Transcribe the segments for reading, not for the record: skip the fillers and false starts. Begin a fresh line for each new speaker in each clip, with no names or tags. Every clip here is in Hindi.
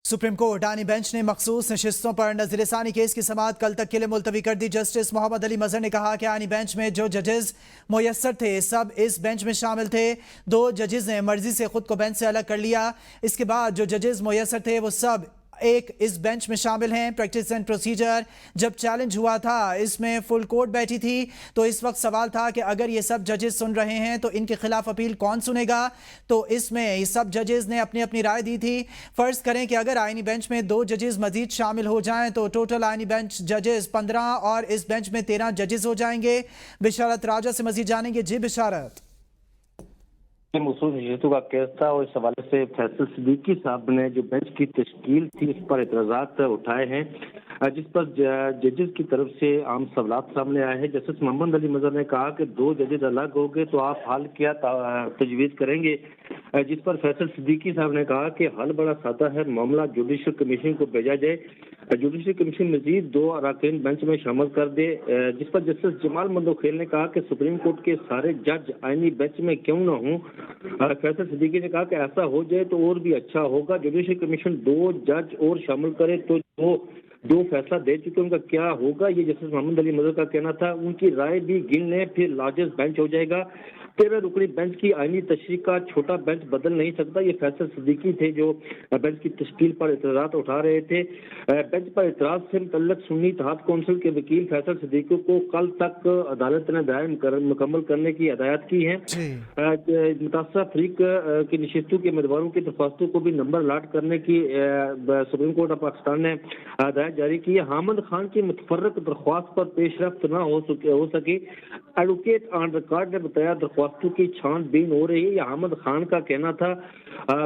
सुप्रीम कोर्ट आनी बेंच ने मखसूस नशिस्तों पर नज़रसानी केस की समाअत कल तक के लिए मुलतवी कर दी। जस्टिस मोहम्मद अली मजहर ने कहा कि आनी बेंच में जो जजेस मुयस्सर थे सब इस बेंच में शामिल थे। 2 जजेस ने मर्जी से खुद को बेंच से अलग कर लिया। इसके बाद जो जजेस मुयस्सर थे वो सब एक इस बेंच में शामिल हैं। प्रैक्टिस एंड प्रोसीजर जब चैलेंज हुआ था इसमें फुल कोर्ट बैठी थी, तो इस वक्त सवाल था कि अगर ये सब जजेस सुन रहे हैं तो इनके खिलाफ अपील कौन सुनेगा। तो इसमें ये सब जजेस ने अपनी अपनी राय दी थी। फर्ज करें कि अगर आईनी बेंच में 2 जजेस मजीद शामिल हो जाएं तो टोटल आईनी बेंच जजेस 15 और इस बेंच में 13 जजेस हो जाएंगे। बिशारत राजा से मजीद जानेंगे। जी बिशारत।
मखसूस नशिस्तों का केस था और इस हवाले से फैसल सिद्दीकी साहब ने जो बेंच की तश्कील थी उस पर एतराज़ात उठाए हैं, जिस पर जजेस की तरफ से आम सवालात सामने आए हैं। जस्टिस मोहम्मद अली मजहर ने कहा कि 2 जजेस अलग हो गए तो आप हल क्या तजवीज़ करेंगे, जिस पर फैसल सिद्दीकी साहब ने कहा कि हल बड़ा सादा है, मामला जुडिशल कमीशन को भेजा जाए, जुडिशल कमीशन मजीद 2 अरकान बेंच में शामिल कर दे। जिस पर जस्टिस जमाल मंदोखेल ने कहा कि सुप्रीम कोर्ट के सारे जज आईनी बेंच में क्यों ना हों। फैसल सिद्दीकी ने कहा कि ऐसा हो जाए तो और भी अच्छा होगा। जुडिशल कमीशन 2 जज और शामिल करे तो दो फैसला दे चुके उनका क्या होगा, ये जस्टिस मोहम्मद अली मजहर का कहना था। उनकी राय भी गिन लें फिर लार्जेस्ट बेंच हो जाएगा। 13 रुकनी बेंच की आईनी तशरीह का छोटा बेंच बदल नहीं सकता। ये फैसल सिद्दीकी थे जो बेंच की तश्कील पर एतराज़ात उठा रहे थे। बेंच पर एतराज़ से मुतल्लिक़ सुन्नी इत्तेहाद कौंसिल के वकील फैसल सिद्दीकी को कल तक अदालत ने दायर मुकम्मल करने की हिदायत की है। मुतासरा फरीक की नशिस्तों के उम्मीदवारों की दरख्वास्तों को भी नंबर अलाट करने की सुप्रीम कोर्ट ऑफ पाकिस्तान ने हिदायत जारी की है। हामिद खान की मुतफर्रक दरख्वास्त पर पेशरफ्त न हो सके। एडवोकेट ऑन रिकॉर्ड ने बताया दरख्वास्तों की छानबीन हो रही है। यह हामिद खान का कहना था।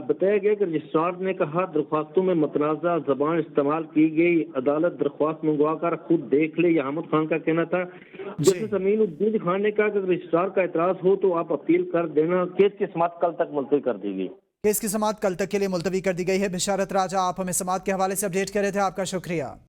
बताया गया कि रजिस्ट्रार ने कहा दरख्वास्तों में मतनाज़ा ज़बान इस्तेमाल की गई, अदालत दरख्वास्त मंगवा कर खुद देख ले। यह हामिद खान का कहना था। जस्टिस अमीनुद्दीन खान ने कहा कि रजिस्ट्रार का एतराज़ हो तो आप अपील कर देना। केस की समाअत कल तक मुलतवी कर दी गई।
केस की समाअत कल तक के लिए मुलतवी कर दी गई है। बिशारत राजा, आप हमें समाअत के हवाले से अपडेट कर रहे थे, आपका शुक्रिया।